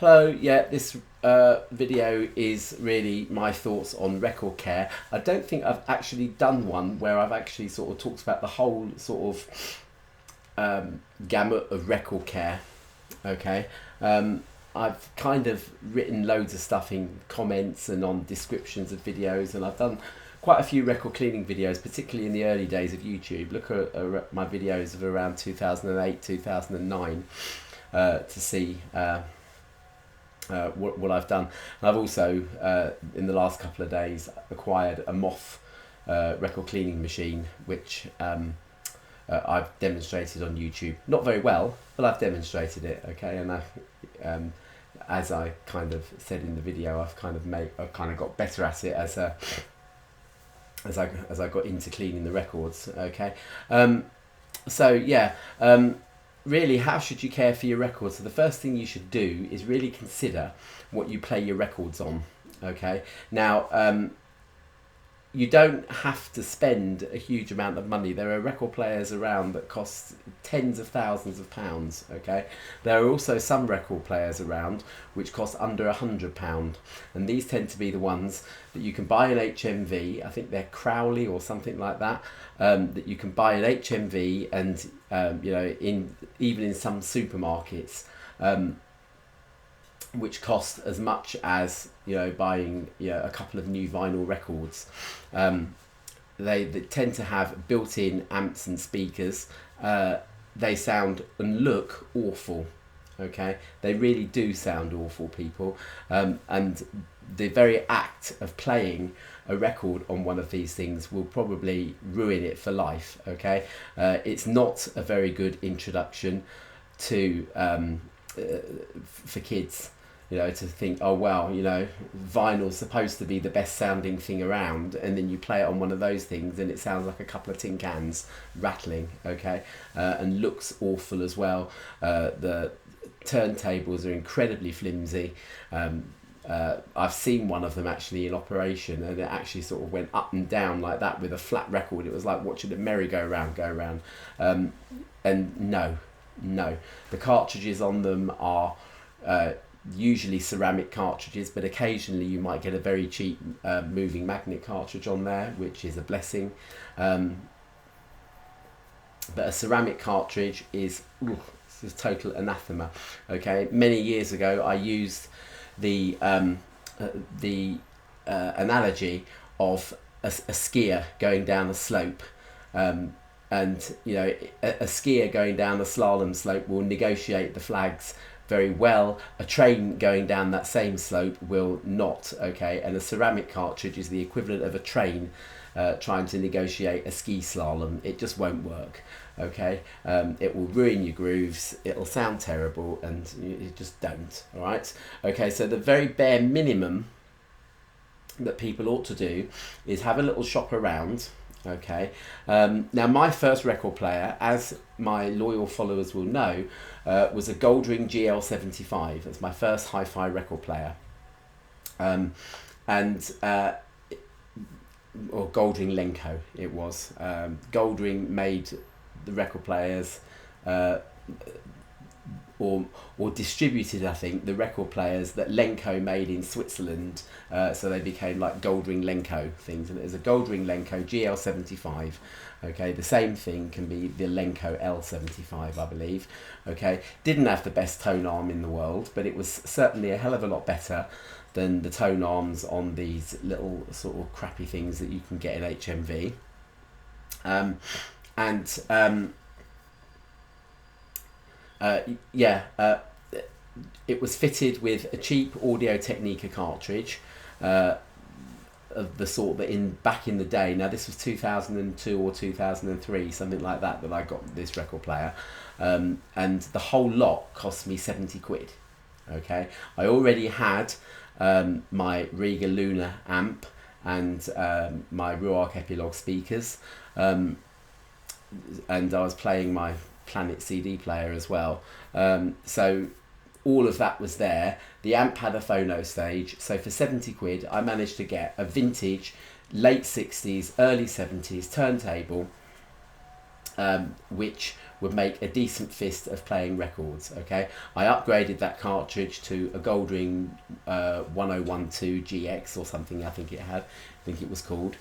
Hello, yeah, this video is really my thoughts on record care. I don't think I've actually done one where I've actually sort of talked about the whole sort of gamut of record care, okay? I've kind of written loads of stuff in comments and on descriptions of videos, and I've done quite a few record cleaning videos, particularly in the early days of YouTube. Look at my videos of around 2008, 2009 to see what I've done. And I've also, in the last couple of days, acquired a Moth record cleaning machine, which I've demonstrated on YouTube. Not very well, but I've demonstrated it, okay? And as I kind of said in the video, I've kind of got better at it as I got into cleaning the records, okay? So yeah, really, how should you care for your records? So the first thing you should do is really consider what you play your records on, okay? Now, you don't have to spend a huge amount of money. There are record players around that cost tens of thousands of pounds, okay? There are also some record players around which cost under £100, and these tend to be the ones that you can buy in HMV. I think they're Crowley or something like that, that you can buy in HMV and even in some supermarkets, which cost as much as buying a couple of new vinyl records. They tend to have built-in amps and speakers. They sound and look awful, okay? They really do sound awful, people. And the very act of playing a record on one of these things will probably ruin it for life, okay? It's not a very good introduction to for kids, to think, oh well, vinyl's supposed to be the best sounding thing around, and then you play it on one of those things and it sounds like a couple of tin cans rattling, okay? And looks awful as well. The turntables are incredibly flimsy. I've seen one of them actually in operation, and it actually sort of went up and down like that with a flat record. It was like watching a merry-go-round go around. And no, the cartridges on them are usually ceramic cartridges, but occasionally you might get a very cheap moving magnet cartridge on there, which is a blessing. But a ceramic cartridge is it's a total anathema, okay? Many years ago I used the analogy of a skier going down a slope, and a skier going down the slalom slope will negotiate the flags very well. A train going down that same slope will not, okay? And a ceramic cartridge is the equivalent of a train trying to negotiate a ski slalom. It just won't work, okay? It will ruin your grooves, it'll sound terrible, and you just don't, all right? Okay, so the very bare minimum that people ought to do is have a little shop around, okay? Now, my first record player, as my loyal followers will know, was a Goldring GL75. That's my first hi-fi record player. Or Goldring Lenco it was. Goldring made the record players, or distributed, I think, the record players that Lenco made in Switzerland, so they became like Goldring Lenco things, and it was a Goldring Lenco GL75, okay? The same thing can be the Lenco L75, I believe, okay? Didn't have the best tone arm in the world, but it was certainly a hell of a lot better than the tone arms on these little sort of crappy things that you can get in HMV. It was fitted with a cheap Audio Technica cartridge, of the sort that back in the day. Now this was 2002 or 2003, something like that I got this record player, and the whole lot cost me 70 quid. Okay, I already had my Riga Luna amp and my Ruark Epilogue speakers, and I was playing my Planet CD player as well, so all of that was there. The amp had a phono stage, so for 70 quid I managed to get a vintage late 60s early 70s turntable, which would make a decent fist of playing records. Okay, I upgraded that cartridge to a Goldring 1012 GX or something. I think it was called.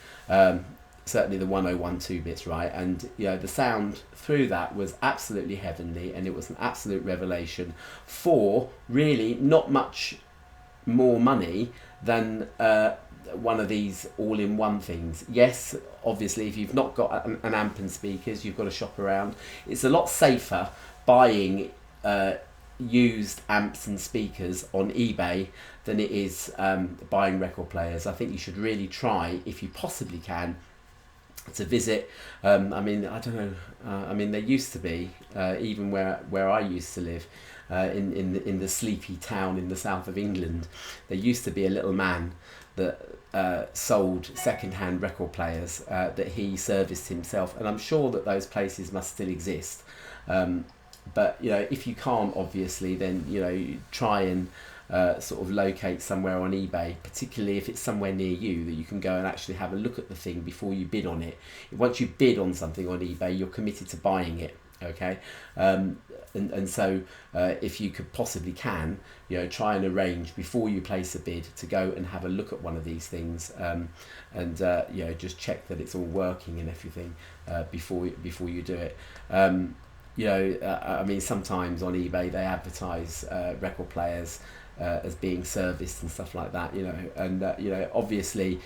Certainly the 1012 bits, right? And the sound through that was absolutely heavenly, and it was an absolute revelation for really not much more money than one of these all-in-one things. Yes, obviously, if you've not got an amp and speakers, you've got to shop around. It's a lot safer buying used amps and speakers on eBay than it is buying record players. I think you should really try, if you possibly can, to visit. I mean, I don't know. I mean, there used to be even where I used to live, in the sleepy town in the south of England, there used to be a little man that sold second-hand record players that he serviced himself, and I'm sure that those places must still exist. But if you can't, obviously, then try and sort of locate somewhere on eBay, particularly if it's somewhere near you that you can go and actually have a look at the thing before you bid on it. Once you bid on something on eBay, you're committed to buying it. Okay, and so if you could possibly try and arrange before you place a bid to go and have a look at one of these things, and just check that it's all working and everything before you do it. I mean, sometimes on eBay they advertise record players as being serviced and stuff like that, and obviously,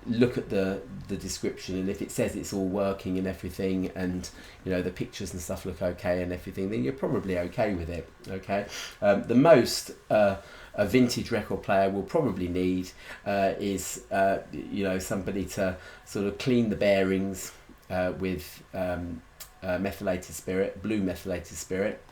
look at the description, and if it says it's all working and everything, and the pictures and stuff look okay and everything, then you're probably okay with it. Okay, the most a vintage record player will probably need is somebody to sort of clean the bearings with methylated spirit, blue methylated spirit,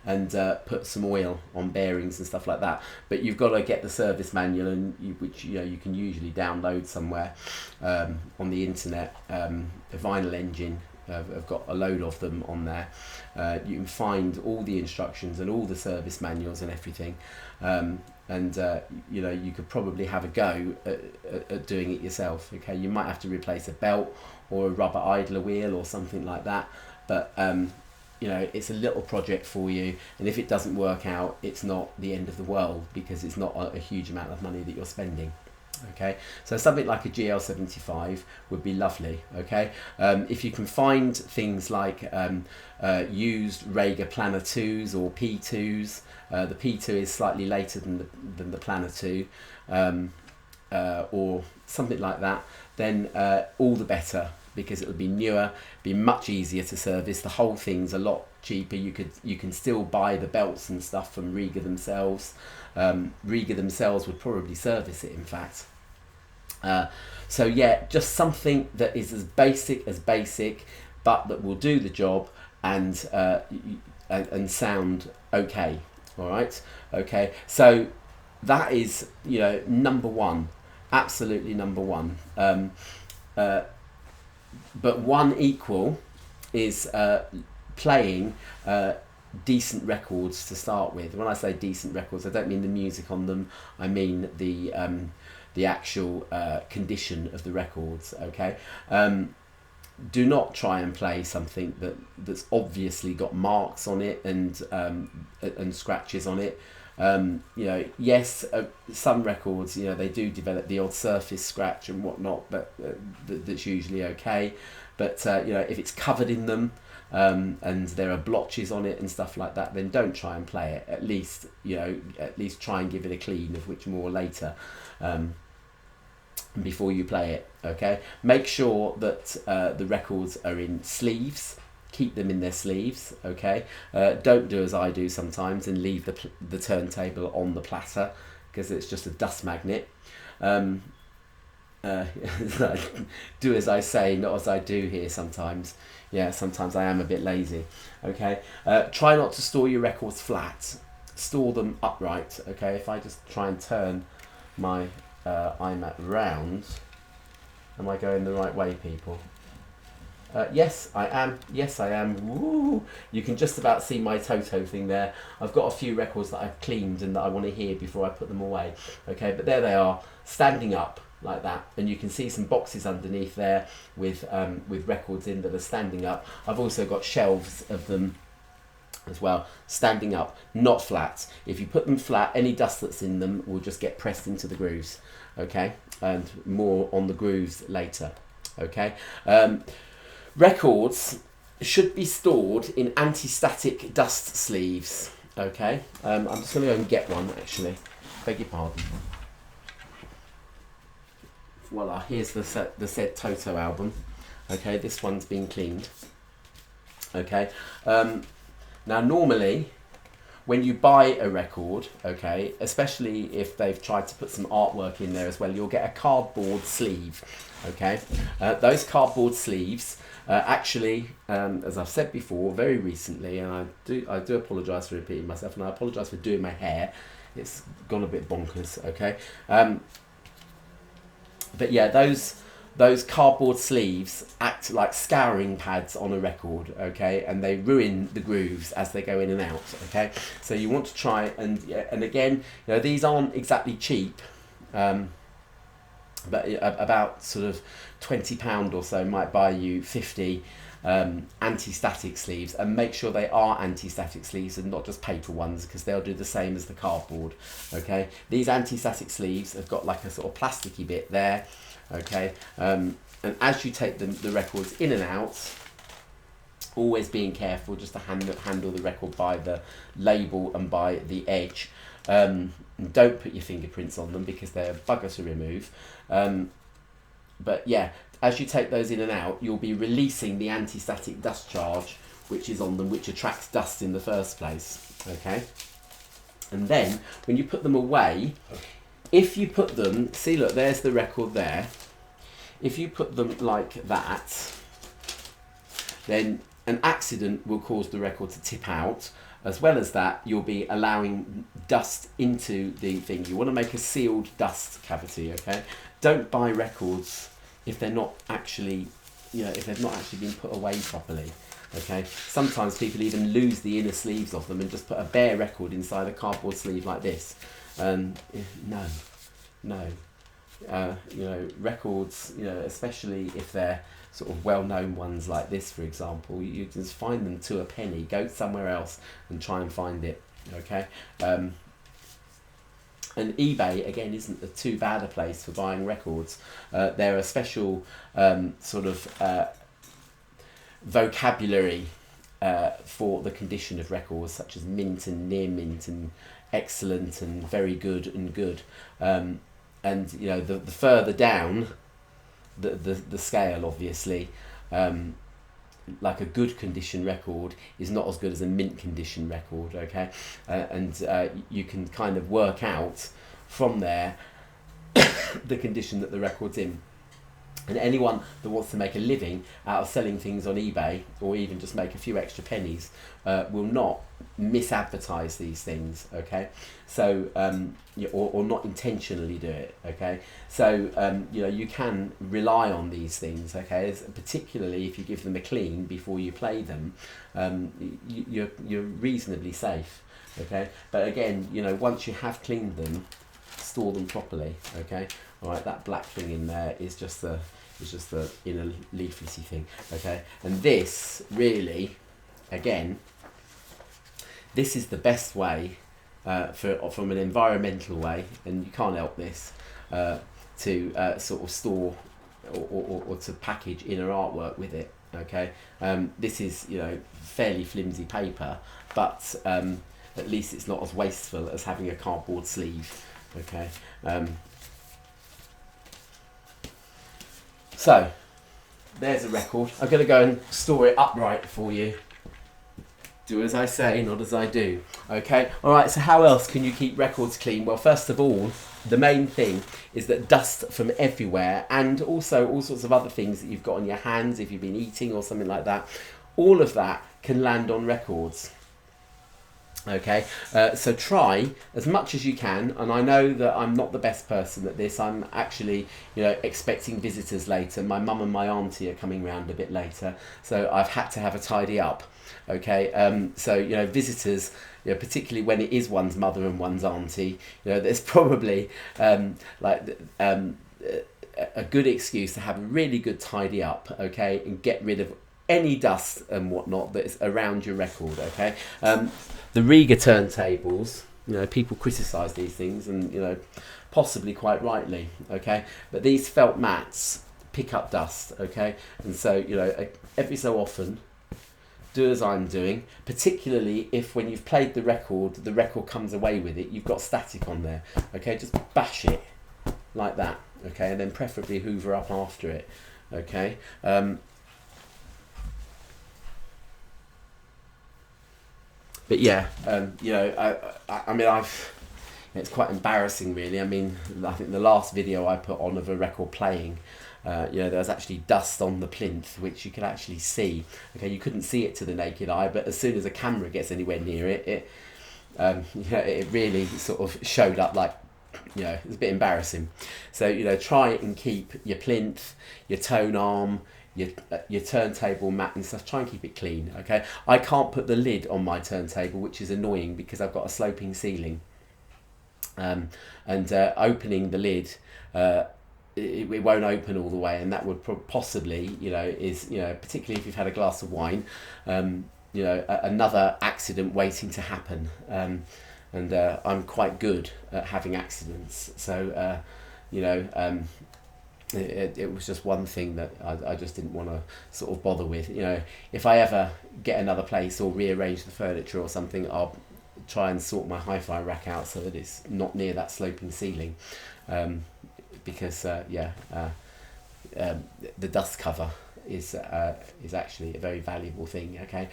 and put some oil on bearings and stuff like that. But you've got to get the service manual, which you can usually download somewhere on the internet. The Vinyl Engine have got a load of them on there. You can find all the instructions and all the service manuals and everything. And you could probably have a go at doing it yourself. Okay, you might have to replace a belt or a rubber idler wheel or something like that, but it's a little project for you, and if it doesn't work out, it's not the end of the world, because it's not a huge amount of money that you're spending. Okay, so something like a GL75 would be lovely. Okay, if you can find things like used Rager Planner 2s or P2s, the P2 is slightly later than the Planner 2, or something like that, then all the better, because it'll be newer, be much easier to service. The whole thing's a lot cheaper. You can still buy the belts and stuff from Riga themselves. Riga themselves would probably service it, in fact. So yeah, just something that is as basic, but that will do the job and sound okay. All right, okay. So that is number one, absolutely number one. But one equal is playing decent records to start with. When I say decent records, I don't mean the music on them. I mean the actual condition of the records. Okay, do not try and play something that's obviously got marks on it and scratches on it. Yes, some records, they do develop the odd surface scratch and whatnot, but that's usually okay. But if it's covered in them, and there are blotches on it and stuff like that, then don't try and play it. At least try and give it a clean, of which more later, before you play it. Okay, make sure that the records are in sleeves. Keep them in their sleeves. Okay, don't do as I do sometimes and leave the turntable on the platter, because it's just a dust magnet. Do as I say, not as I do here sometimes. Yeah, sometimes I am a bit lazy. Okay, try not to store your records flat. Store them upright. Okay, if I just try and turn my iMac round, am I going the right way, people? Yes, I am. Yes, I am. Woo! You can just about see my Toto thing there. I've got a few records that I've cleaned and that I want to hear before I put them away. Okay, but there they are, standing up. like that, and you can see some boxes underneath there with records in that are standing up. I've also got shelves of them as well, standing up, not flat. If you put them flat, any dust that's in them will just get pressed into the grooves, okay? And more on the grooves later, okay? Records should be stored in anti-static dust sleeves, okay? I'm just going to go and get one, actually. Beg your pardon. Voila, here's the said Toto album. Okay, this one's been cleaned. Okay. Now, normally, when you buy a record, okay, especially if they've tried to put some artwork in there as well, you'll get a cardboard sleeve, okay? Those cardboard sleeves, actually, as I've said before, very recently, and I do apologise for repeating myself, and I apologise for doing my hair. It's gone a bit bonkers, okay? But yeah, those cardboard sleeves act like scouring pads on a record, okay, and they ruin the grooves as they go in and out, okay. So you want to try and again, you know, these aren't exactly cheap, but about sort of £20 or so might buy you 50 anti-static sleeves, and make sure they are anti-static sleeves and not just paper ones, because they'll do the same as the cardboard, okay. These anti-static sleeves have got like a sort of plasticky bit there. Okay, and as you take the records in and out, always being careful just to handle the record by the label and by the edge. Don't put your fingerprints on them because they're a bugger to remove. But yeah, as you take those in and out, you'll be releasing the anti-static dust charge which is on them, which attracts dust in the first place. Okay, and then when you put them away, if you put them, see, look, there's the record there. If you put them like that, then an accident will cause the record to tip out. As well as that, you'll be allowing dust into the thing. You want to make a sealed dust cavity, okay? Don't buy records if they're not actually, you know, if they've not actually been put away properly. Okay, sometimes people even lose the inner sleeves of them and just put a bare record inside a cardboard sleeve like this. No. You know, records, you know, especially if they're sort of well-known ones like this, for example, you just find them to a penny. Go somewhere else and try and find it. Okay, and eBay again isn't too bad a place for buying records. There are special sort of vocabulary for the condition of records, such as mint and near mint and excellent and very good and good, and you know, the further down the scale, obviously, like a good condition record is not as good as a mint condition record, okay, and you can kind of work out from there the condition that the record's in. And anyone that wants to make a living out of selling things on eBay, or even just make a few extra pennies, will not misadvertise these things, okay? So, or not intentionally do it, okay? So, you know, you can rely on these things, okay? Particularly if you give them a clean before you play them, you're reasonably safe, okay? But again, you know, once you have cleaned them, store them properly, okay? All right, that black thing in there is just the inner leaflety thing, okay? And this really, again, this is the best way from an environmental way, and you can't help this, to sort of store or to package inner artwork with it, okay? This is, you know, fairly flimsy paper, but at least it's not as wasteful as having a cardboard sleeve, okay? So, there's a record. I'm going to go and store it upright for you. Do as I say, not as I do. Okay? Alright, so how else can you keep records clean? Well, first of all, the main thing is that dust from everywhere, and also all sorts of other things that you've got on your hands, if you've been eating or something like that, all of that can land on records. Okay, so try as much as you can, and I know that I'm not the best person at this. I'm actually, you know, expecting visitors later. My mum and my auntie are coming round a bit later, so I've had to have a tidy up. Okay, so, you know, visitors, you know, particularly when it is one's mother and one's auntie, you know, there's probably a good excuse to have a really good tidy up, okay, and get rid of any dust and whatnot that's around your record, okay. The Riga turntables, you know, people criticise these things, and you know, possibly quite rightly, okay, but these felt mats pick up dust, okay, and so you know, every so often, do as I'm doing, particularly if when you've played the record comes away with it, you've got static on there, okay, just bash it like that, okay, and then preferably hoover up after it, okay. But yeah, you know, I mean, it's quite embarrassing, really. I mean, I think the last video I put on of a record playing, you know, there was actually dust on the plinth, which you could actually see. Okay, you couldn't see it to the naked eye, but as soon as a camera gets anywhere near it, you know, it really sort of showed up like, you know, it's a bit embarrassing. So, you know, try and keep your plinth, your tone arm, your turntable mat and stuff, try and keep it clean, okay. I can't put the lid on my turntable, which is annoying because I've got a sloping ceiling, and opening the lid, it won't open all the way, and that would possibly, you know, is, you know, particularly if you've had a glass of wine, you know, another accident waiting to happen, and I'm quite good at having accidents, so you know, it was just one thing that I just didn't want to sort of bother with. You know, if I ever get another place or rearrange the furniture or something, I'll try and sort my hi-fi rack out so that it's not near that sloping ceiling, because the dust cover is actually a very valuable thing, okay.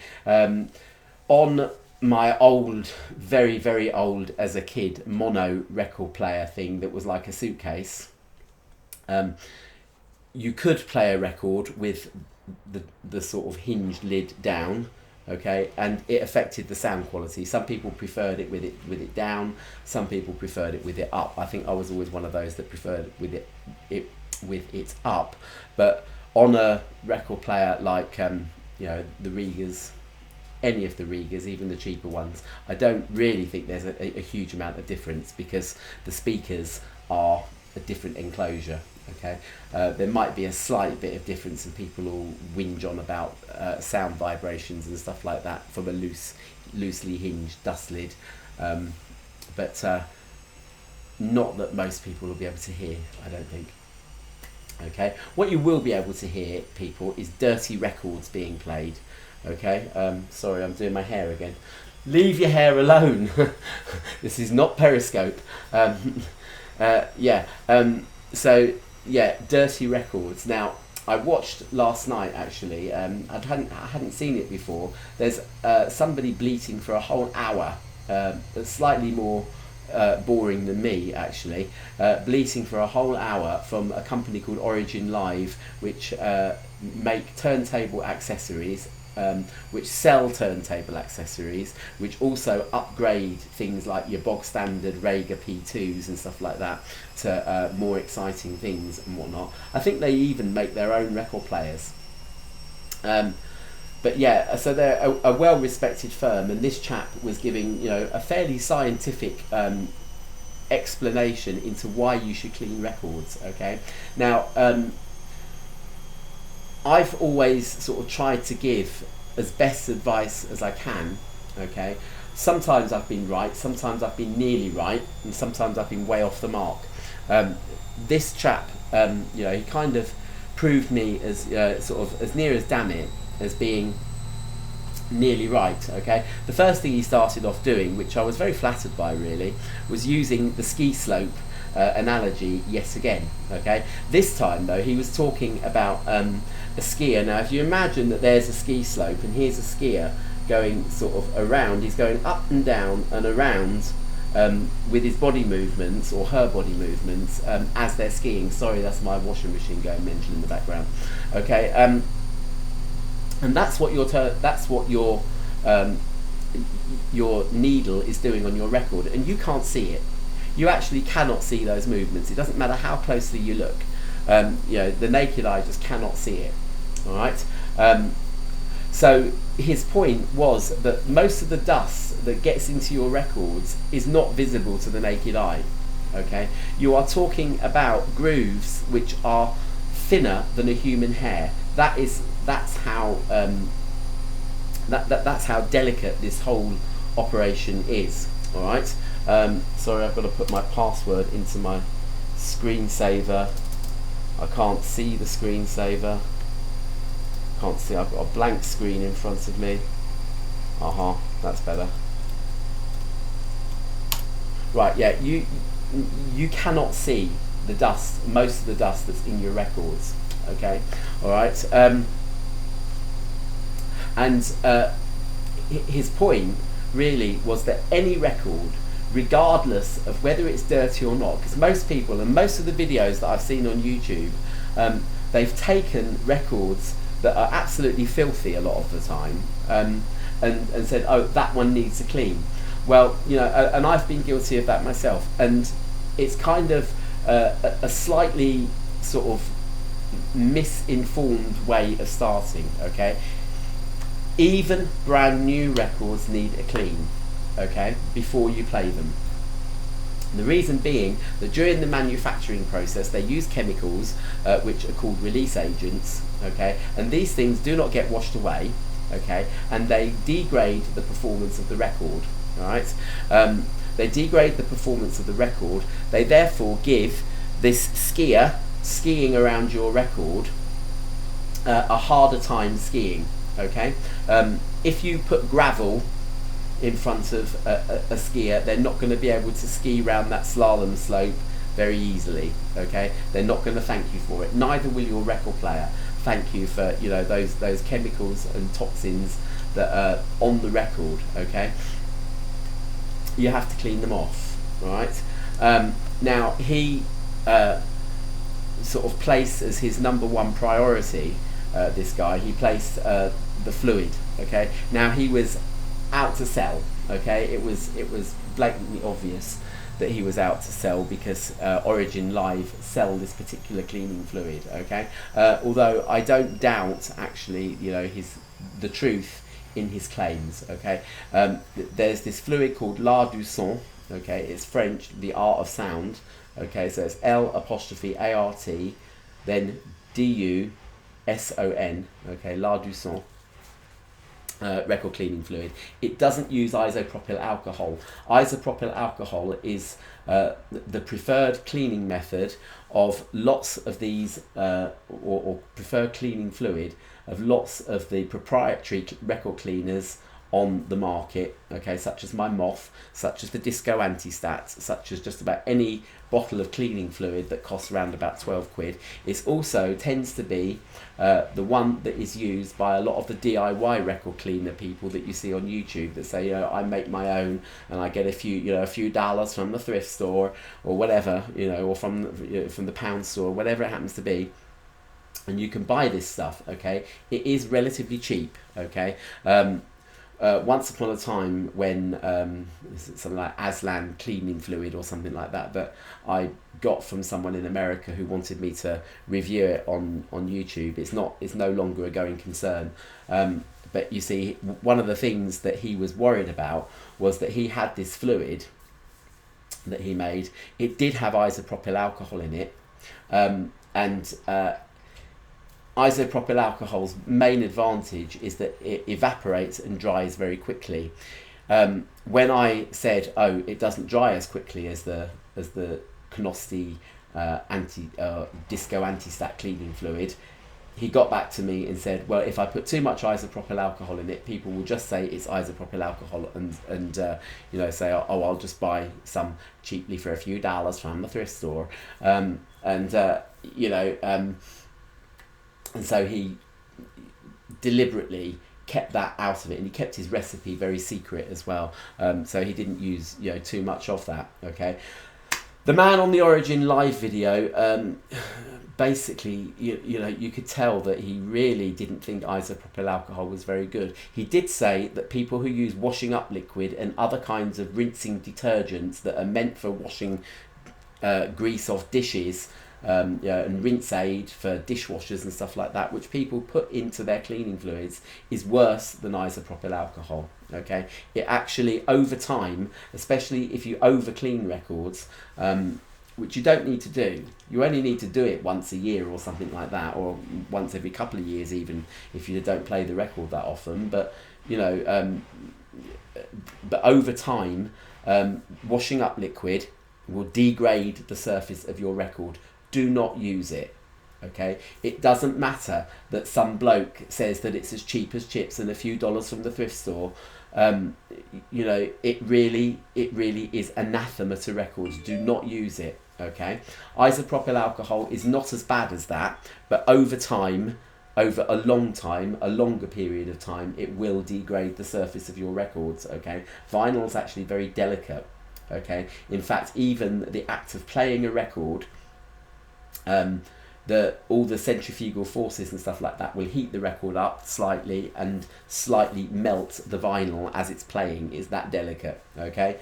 On my old, very, very old as a kid, mono record player thing that was like a suitcase, you could play a record with the sort of hinged lid down, okay, and it affected the sound quality. Some people preferred it with it down, some people preferred it with it up. I think I was always one of those that preferred with it up. But on a record player like you know, the Rigas, any of the Rigas, even the cheaper ones, I don't really think there's a huge amount of difference, because the speakers are a different enclosure, okay. There might be a slight bit of difference, and people will whinge on about sound vibrations and stuff like that from a loosely hinged dust lid, but not that most people will be able to hear, I don't think. Okay, what you will be able to hear, people, is dirty records being played, okay. Sorry, I'm doing my hair again. Leave your hair alone. This is not Periscope. So yeah, dirty records. Now, I watched last night, actually, I hadn't seen it before. There's somebody bleating for a whole hour, slightly more boring than me, actually, bleating for a whole hour from a company called Origin Live, which make turntable accessories, which sell turntable accessories, which also upgrade things like your bog standard Rega P2s and stuff like that to more exciting things and whatnot. I think they even make their own record players. But yeah, so they're a well-respected firm, and this chap was giving, you know, a fairly scientific explanation into why you should clean records. Okay, now I've always sort of tried to give as best advice as I can. Okay, sometimes I've been right, sometimes I've been nearly right, and sometimes I've been way off the mark. This chap, you know, he kind of proved me as sort of as near as damn it as being nearly right. Okay, the first thing he started off doing, which I was very flattered by, really, was using the ski slope analogy yet again. Okay, this time though he was talking about a skier. Now, if you imagine that there's a ski slope and here's a skier going sort of around, he's going up and down and around with his body movements, or her body movements, as they're skiing. Sorry, that's my washing machine going mental in the background. Okay, and that's what your needle is doing on your record, and you can't see it. You actually cannot see those movements. It doesn't matter how closely you look. You know, the naked eye just cannot see it. All right. So his point was that most of the dust that gets into your records is not visible to the naked eye. Okay, you are talking about grooves which are thinner than a human hair. That's how that's how delicate this whole operation is. All right. Sorry, I've got to put my password into my screensaver. I can't see the screensaver. Can't see. I've got a blank screen in front of me. Aha, that's better. Right. Yeah. You cannot see the dust. Most of the dust that's in your records. Okay. All right. And his point really was that any record, regardless of whether it's dirty or not, because most people and most of the videos that I've seen on YouTube, they've taken records that are absolutely filthy a lot of the time, and said, oh, that one needs a clean. Well, you know, and I've been guilty of that myself, and it's kind of a slightly sort of misinformed way of starting. Okay, even brand new records need a clean, okay, before you play them. The reason being that during the manufacturing process they use chemicals which are called release agents, okay, and these things do not get washed away, okay, and they degrade the performance of the record. All right, they degrade the performance of the record. They therefore give this skier skiing around your record a harder time skiing. Okay, if you put gravel in front of a skier, they're not going to be able to ski around that slalom slope very easily. Okay, they're not going to thank you for it. Neither will your record player thank you for, you know, those chemicals and toxins that are on the record. Okay, you have to clean them off. Right. Now he sort of placed as his number one priority. This guy, he placed the fluid. Okay, now he was out to sell. Okay, it was blatantly obvious that he was out to sell, because Origin Live sell this particular cleaning fluid. Okay, although I don't doubt actually, you know, the truth in his claims. Okay, there's this fluid called l'art du son. Okay, it's French, the art of sound. Okay, so it's L'Art, then DUSON. Okay, l'art du son. Record cleaning fluid. It doesn't use isopropyl alcohol. Isopropyl alcohol is the preferred cleaning method of lots of these, or preferred cleaning fluid of lots of the proprietary record cleaners on the market, okay, such as my Moth, such as the Disco Anti-Stats, such as just about any bottle of cleaning fluid that costs around about 12 quid. It also tends to be the one that is used by a lot of the DIY record cleaner people that you see on YouTube that say, you know, I make my own and I get a few dollars from the thrift store or whatever, you know, or from the pound store, whatever it happens to be. And you can buy this stuff, okay? It is relatively cheap, okay? Once upon a time when something like Aslan cleaning fluid or something like that I got from someone in America who wanted me to review it on YouTube. It's no longer a going concern. But you see, one of the things that he was worried about was that he had this fluid that he made. It did have isopropyl alcohol in it, and isopropyl alcohol's main advantage is that it evaporates and dries very quickly. When I said, oh, it doesn't dry as quickly as the Knosti Disco Anti-Stat cleaning fluid, he got back to me and said, well, if I put too much isopropyl alcohol in it, people will just say it's isopropyl alcohol and you know, say, oh, I'll just buy some cheaply for a few dollars from the thrift store. And so he deliberately kept that out of it, and he kept his recipe very secret as well. So he didn't use, you know, too much of that. Okay, the man on the Origin Live video, basically, you know, you could tell that he really didn't think isopropyl alcohol was very good. He did say that people who use washing up liquid and other kinds of rinsing detergents that are meant for washing grease off dishes and rinse aid for dishwashers and stuff like that, which people put into their cleaning fluids, is worse than isopropyl alcohol. Okay, it actually over time, especially if you over clean records, which you don't need to do. You only need to do it once a year or something like that, or once every couple of years, even if you don't play the record that often. But but over time, washing up liquid will degrade the surface of your record. Do not use it. Okay, it doesn't matter that some bloke says that it's as cheap as chips and a few dollars from the thrift store. It really is anathema to records. Do not use it. Okay, isopropyl alcohol is not as bad as that, but over time, over a long time, a longer period of time, it will degrade the surface of your records. Okay, vinyl is actually very delicate. Okay, in fact, even the act of playing a record, all the centrifugal forces and stuff like that will heat the record up slightly and slightly melt the vinyl as it's playing. Is that delicate? Okay,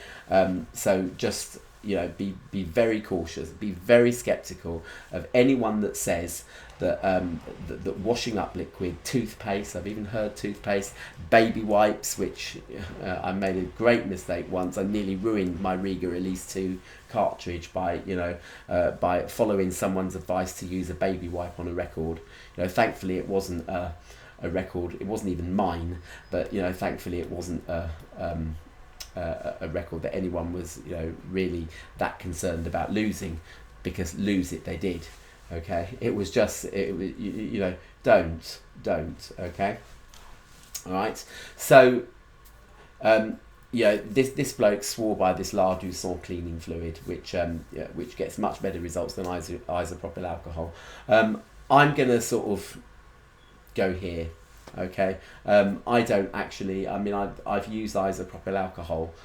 so just be very cautious, be very skeptical of anyone that says that that washing up liquid, toothpaste, I've even heard toothpaste, baby wipes, which I made a great mistake once. I nearly ruined my Riga Release 2 cartridge by following someone's advice to use a baby wipe on a record. Thankfully it wasn't a record, it wasn't even mine, but thankfully it wasn't a record that anyone was really that concerned about losing, because lose it they did. Okay, it was just don't okay. All right, so this bloke swore by this La Douceur cleaning fluid, which gets much better results than isopropyl alcohol. I'm gonna sort of go here. Okay, I don't actually. I mean, I've used isopropyl alcohol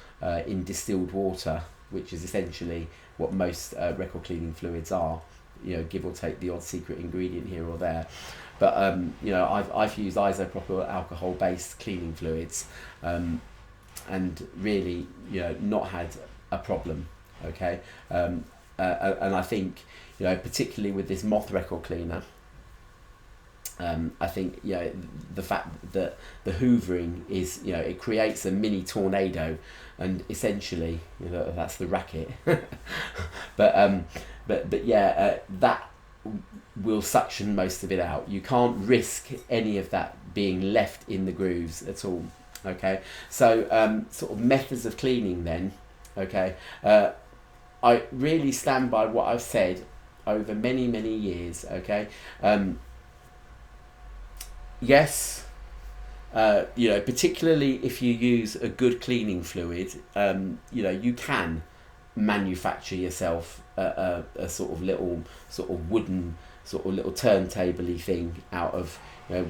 in distilled water, which is essentially what most record cleaning fluids are. Give or take the odd secret ingredient here or there. But I've used isopropyl alcohol based cleaning fluids, and really not had a problem. Okay, and I think particularly with this moth record cleaner. I think the fact that the hoovering is it creates a mini tornado, and essentially that's the racket. but that will suction most of it out. You can't risk any of that being left in the grooves at all. Okay, so sort of methods of cleaning then. Okay, I really stand by what I've said over many years. Okay. Yes, particularly if you use a good cleaning fluid, you can manufacture yourself a sort of wooden little turntable-y thing out of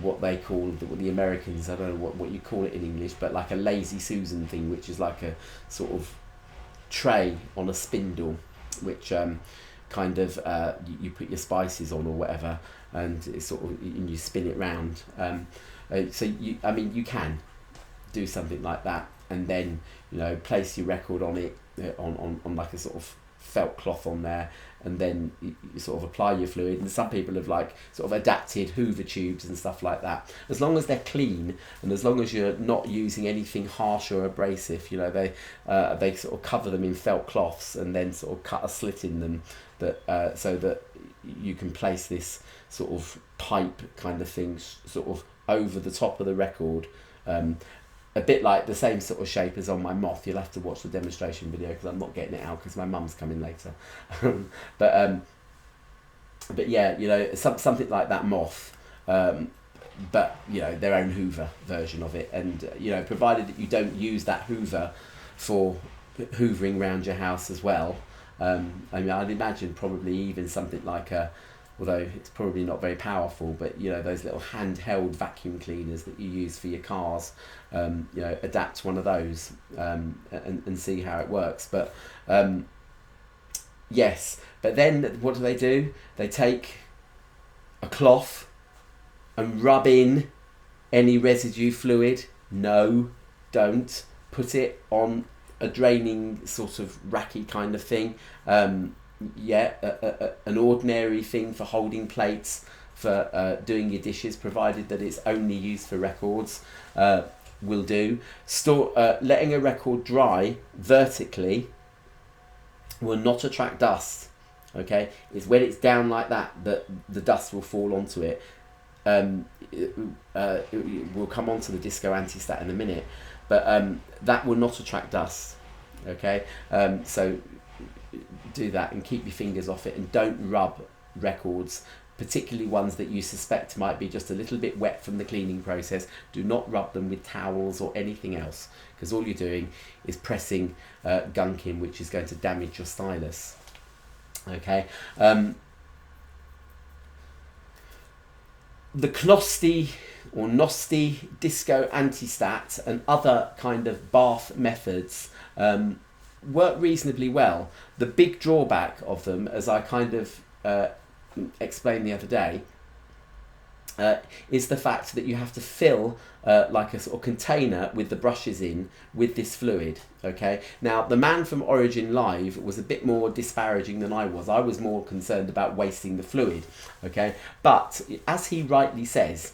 what they call the Americans, I don't know what you call it in English, but like a lazy Susan thing, which is like a sort of tray on a spindle, which kind of you put your spices on or whatever, and it's and you spin it round. So you can do something like that, and then place your record on it on like a sort of felt cloth on there, and then you sort of apply your fluid. And some people have like sort of adapted Hoover tubes and stuff like that. As long as they're clean, and as long as you're not using anything harsh or abrasive, they sort of cover them in felt cloths and then sort of cut a slit in them that so that you can place this sort of pipe kind of thing sort of over the top of the record, a bit like the same sort of shape as on my moth. You'll have to watch the demonstration video because I'm not getting it out because my mum's coming later. but yeah, something like that moth, but their own Hoover version of it, and provided that you don't use that Hoover for hoovering around your house as well. I'd imagine probably even something like although it's probably not very powerful, but those little handheld vacuum cleaners that you use for your cars, adapt one of those and see how it works. But yes, but then what do? They take a cloth and rub in any residue fluid. No, don't. Put it on a draining sort of racky kind of thing, yeah, an ordinary thing for holding plates, for doing your dishes, provided that it's only used for records, will do. Letting a record dry vertically will not attract dust. Okay, it's when it's down like that that the dust will fall onto it. We'll come on to the disco anti-stat in a minute, but that will not attract dust. Okay, so do that and keep your fingers off it, and don't rub records, particularly ones that you suspect might be just a little bit wet from the cleaning process. Do not rub them with towels or anything else, because all you're doing is pressing gunk in, which is going to damage your stylus. Okay. The Knosti or Nosti disco anti-stat and other kind of bath methods work reasonably well. The big drawback of them, as I kind of explained the other day, is the fact that you have to fill like a sort of container with the brushes in with this fluid. Okay, now the man from Origin Live was a bit more disparaging than I was. I was more concerned about wasting the fluid. Okay, but as he rightly says,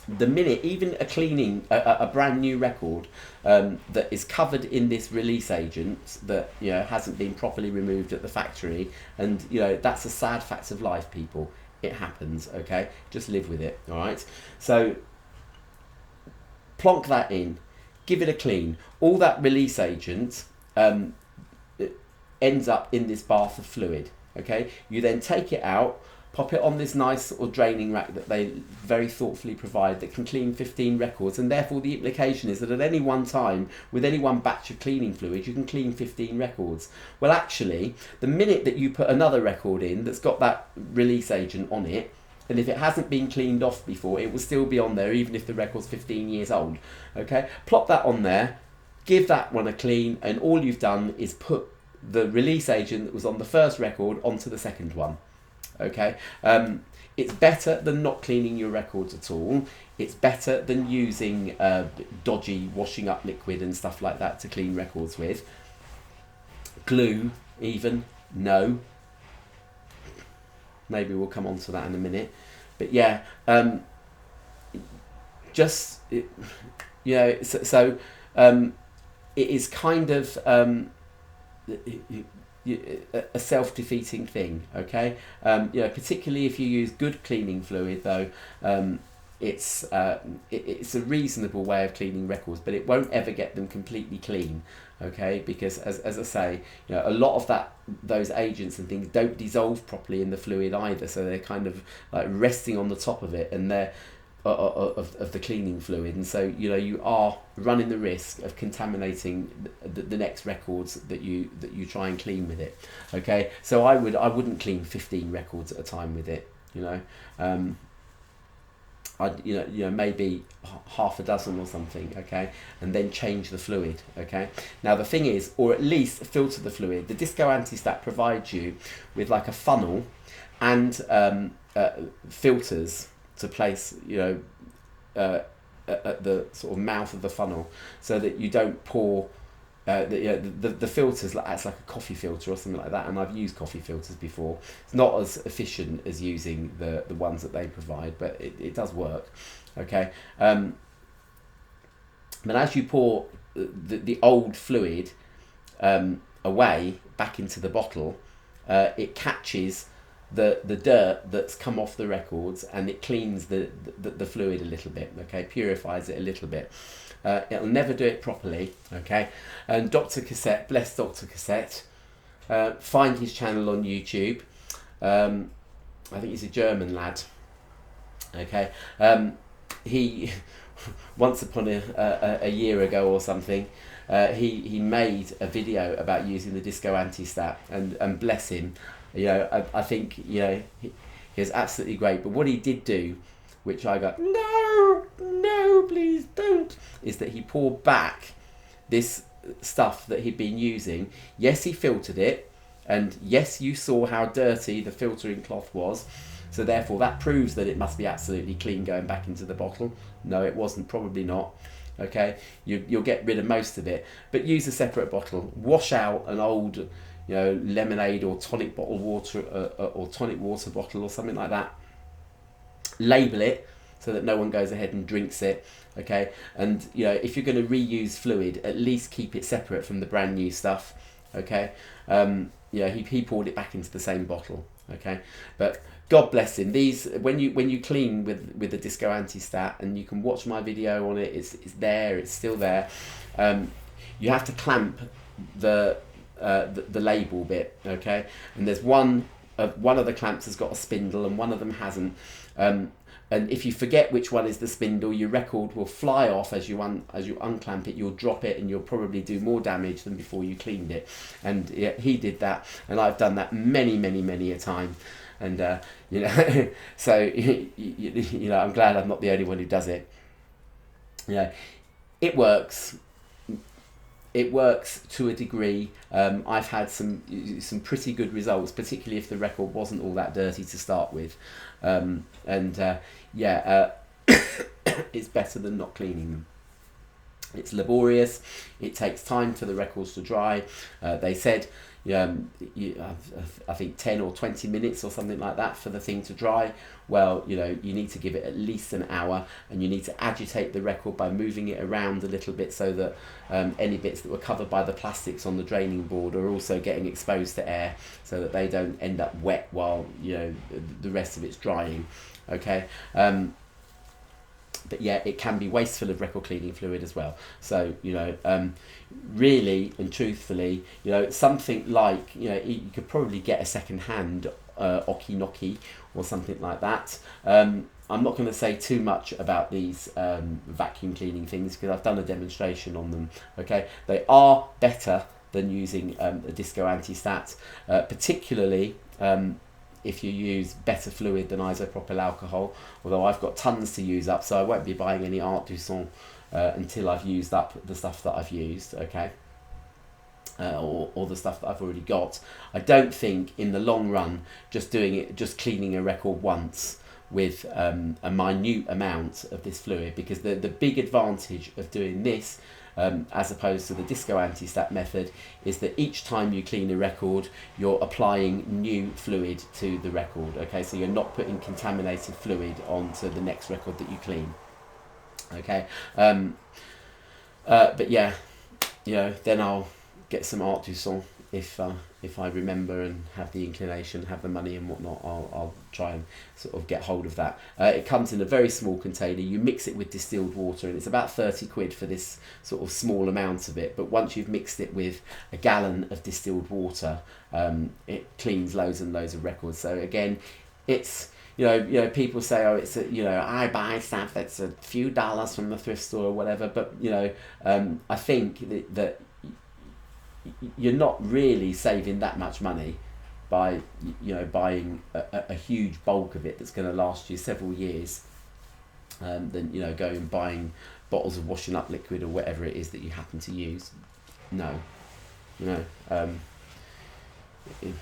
the minute even a brand new record that is covered in this release agent that hasn't been properly removed at the factory, and that's a sad fact of life, people. It happens. Okay, just live with it. All right, so plonk that in, give it a clean. All that release agent ends up in this bath of fluid. Okay, you then take it out, pop it on this nice sort of draining rack that they very thoughtfully provide that can clean 15 records, and therefore the implication is that at any one time, with any one batch of cleaning fluid, you can clean 15 records. Well, actually, the minute that you put another record in that's got that release agent on it, and if it hasn't been cleaned off before, it will still be on there even if the record's 15 years old. Okay, plop that on there, give that one a clean, and all you've done is put the release agent that was on the first record onto the second one. Okay, it's better than not cleaning your records at all. It's better than using dodgy washing up liquid and stuff like that to clean records with. Glue, even, no. Maybe we'll come on to that in a minute. But yeah, it is kind of a self-defeating thing. Okay, particularly if you use good cleaning fluid, though. It's a reasonable way of cleaning records, but it won't ever get them completely clean. Okay, because as I say, a lot of those agents and things don't dissolve properly in the fluid either, so they're kind of like resting on the top of it, and they're of the cleaning fluid, and so you are running the risk of contaminating the next records that you try and clean with it. Okay, so I wouldn't clean 15 records at a time with it. Maybe half a dozen or something. Okay, and then change the fluid. Okay, now the thing is, or at least filter the fluid. The Disco Anti-Stat provides you with like a funnel and filters to place at the sort of mouth of the funnel, so that you don't pour the filters acts like a coffee filter or something like that, and I've used coffee filters before. It's not as efficient as using the ones that they provide, but it does work. Okay, but as you pour the old fluid away back into the bottle, it catches the dirt that's come off the records, and it cleans the fluid a little bit. Okay, purifies it a little bit. It'll never do it properly. Okay, and Dr. Cassette, bless Dr. Cassette, find his channel on YouTube. I think he's a German lad. Okay, he once upon a year ago or something, he made a video about using the Disco Anti-Stat, and bless him. I think he was absolutely great. But what he did do, which I go, no, please don't, is that he poured back this stuff that he'd been using. Yes, he filtered it, and yes, you saw how dirty the filtering cloth was. So therefore, that proves that it must be absolutely clean going back into the bottle. No, it wasn't. Probably not. Okay, you'll get rid of most of it, but use a separate bottle. Wash out an old you know, lemonade or tonic bottle water or tonic water bottle or something like that. Label it so that no one goes ahead and drinks it. Okay, and you know, if you're going to reuse fluid, at least keep it separate from the brand new stuff. Okay, yeah, he poured it back into the same bottle. Okay, but God bless him. These, when you clean with the Disco Anti-Stat, and you can watch my video on it. It's there. It's still there. You have to clamp the label bit. Okay, and there's one of the clamps has got a spindle and one of them hasn't. And if you forget which one is the spindle, your record will fly off as you unclamp it. You'll drop it, and you'll probably do more damage than before you cleaned it. And yeah, he did that, and I've done that many a time. And you know, so you know, I'm glad I'm not the only one who does it. Yeah, it works. It works to a degree. I've had some pretty good results, particularly if the record wasn't all that dirty to start with. It's better than not cleaning them. It's laborious. It takes time for the records to dry. They said, I think 10 or 20 minutes or something like that for the thing to dry. Well, you know, you need to give it at least an hour, and you need to agitate the record by moving it around a little bit so that any bits that were covered by the plastics on the draining board are also getting exposed to air, so that they don't end up wet while, you know, the rest of it's drying. Okay. But yeah, it can be wasteful of record cleaning fluid as well. So, you know, really and truthfully, you know, something like, you know, you could probably get a second-hand Okinoki or something like that. I'm not going to say too much about these vacuum cleaning things because I've done a demonstration on them. Okay, they are better than using a Disco Anti-Stat, particularly if you use better fluid than isopropyl alcohol, although I've got tons to use up, so I won't be buying any Art du Son until I've used up the stuff that I've used, okay, or the stuff that I've already got. I don't think in the long run just cleaning a record once with a minute amount of this fluid, because the big advantage of doing this as opposed to the Disco Anti-Stat method is that each time you clean a record, you're applying new fluid to the record. Okay, so you're not putting contaminated fluid onto the next record that you clean. Okay, but yeah, you know, then I'll get some Art du Son if I remember and have the inclination, have the money and whatnot. I'll try and sort of get hold of that. It comes in a very small container. You mix it with distilled water, and it's about 30 quid for this sort of small amount of it. But once you've mixed it with a gallon of distilled water, it cleans loads and loads of records. So again, it's, you know, people say, oh, it's you know, I buy stuff that's a few dollars from the thrift store or whatever. But you know, I think that you're not really saving that much money by, you know, buying a huge bulk of it that's going to last you several years, than, you know, going and buying bottles of washing up liquid or whatever it is that you happen to use. No, you know, it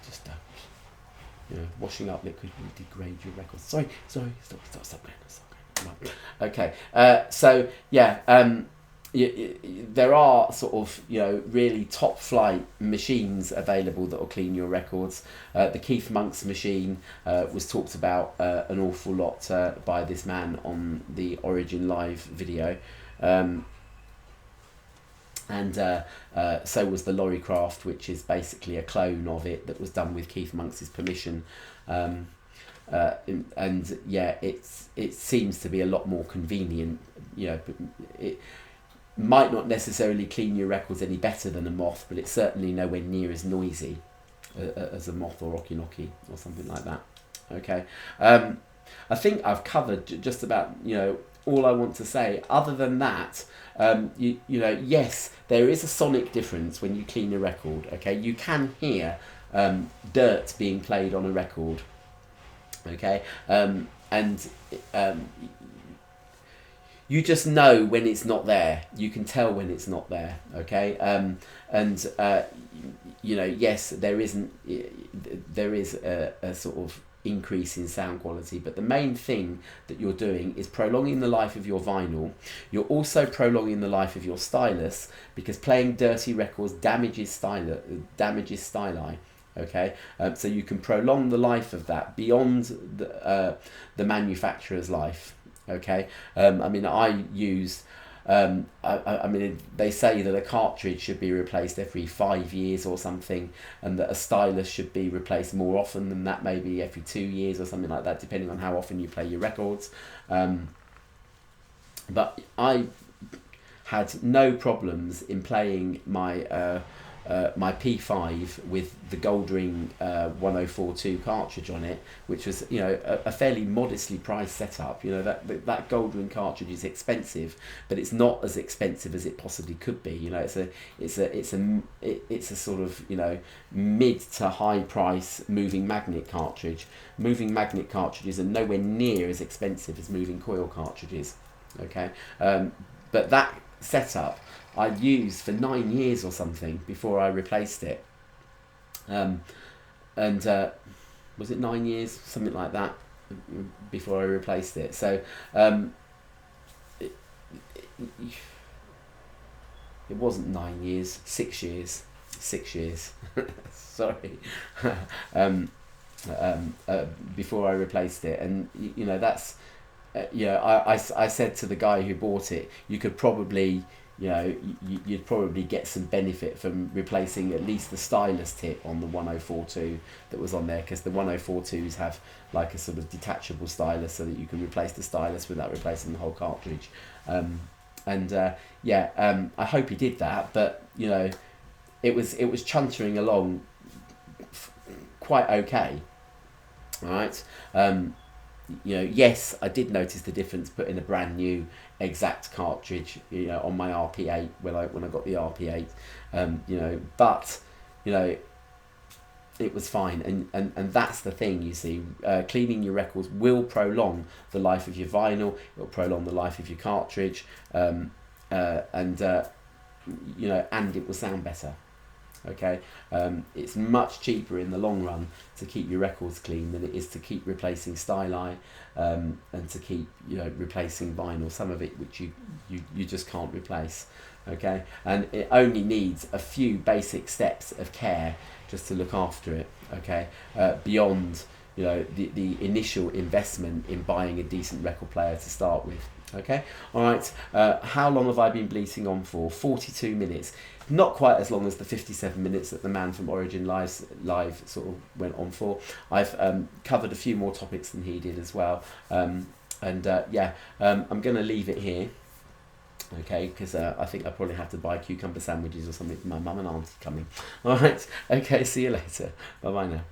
just don't. You know, washing up liquid will degrade your records. Sorry, stop. Right. Okay, so yeah. There are sort of, you know, really top flight machines available that will clean your records. The Keith Monk's machine was talked about an awful lot by this man on the Origin Live video, and so was the Lorrycraft, which is basically a clone of it that was done with Keith Monk's permission. And yeah, it seems to be a lot more convenient. You know, it might not necessarily clean your records any better than a moth, but it's certainly nowhere near as noisy as a moth or Okinoki or something like that. Okay, I think I've covered just about, you know, all I want to say. Other than that, you know, yes, there is a sonic difference when you clean a record. Okay, you can hear dirt being played on a record. Okay, and you just know when it's not there. You can tell when it's not there. Okay, you know, yes, there is a sort of increase in sound quality, but the main thing that you're doing is prolonging the life of your vinyl. You're also prolonging the life of your stylus, because playing dirty records damages styli. Okay, so you can prolong the life of that beyond the manufacturer's life. Okay, I mean, I use I mean, they say that a cartridge should be replaced every 5 years or something, and that a stylus should be replaced more often than that, maybe every 2 years or something like that, depending on how often you play your records. But I had no problems in playing my my P5 with the Goldring 1042 cartridge on it, which was, you know, a fairly modestly priced setup. You know, that Goldring cartridge is expensive, but it's not as expensive as it possibly could be. You know, it's a sort of, you know, mid to high price moving magnet cartridge. Moving magnet cartridges are nowhere near as expensive as moving coil cartridges. Okay, but that setup I used for 9 years or something before I replaced it. And was it 9 years, something like that, before I replaced it? So it wasn't 9 years, 6 years. 6 years. Sorry. Before I replaced it, and you know, that's I said to the guy who bought it, you could probably, you know, you'd probably get some benefit from replacing at least the stylus tip on the 1042 that was on there, because the 1042s have like a sort of detachable stylus, so that you can replace the stylus without replacing the whole cartridge. I hope he did that, but you know, it was chuntering along quite okay. All right. You know, yes, I did notice the difference putting a brand new exact cartridge, you know, on my RP8 when I got the RP8, you know, but you know, it was fine, and that's the thing, you see. Cleaning your records will prolong the life of your vinyl, it will prolong the life of your cartridge, you know, and it will sound better. Okay, it's much cheaper in the long run to keep your records clean than it is to keep replacing styli, and to keep, you know, replacing vinyl, some of it which you just can't replace. Okay, and it only needs a few basic steps of care just to look after it. Okay, beyond, you know, the initial investment in buying a decent record player to start with. Okay, all right. How long have I been bleating on for? 42 minutes. Not quite as long as the 57 minutes that the man from Origin Live sort of went on for. I've covered a few more topics than he did as well. I'm going to leave it here. Okay, because I think I probably have to buy cucumber sandwiches or something for my mum and auntie coming. All right. Okay, see you later. Bye bye now.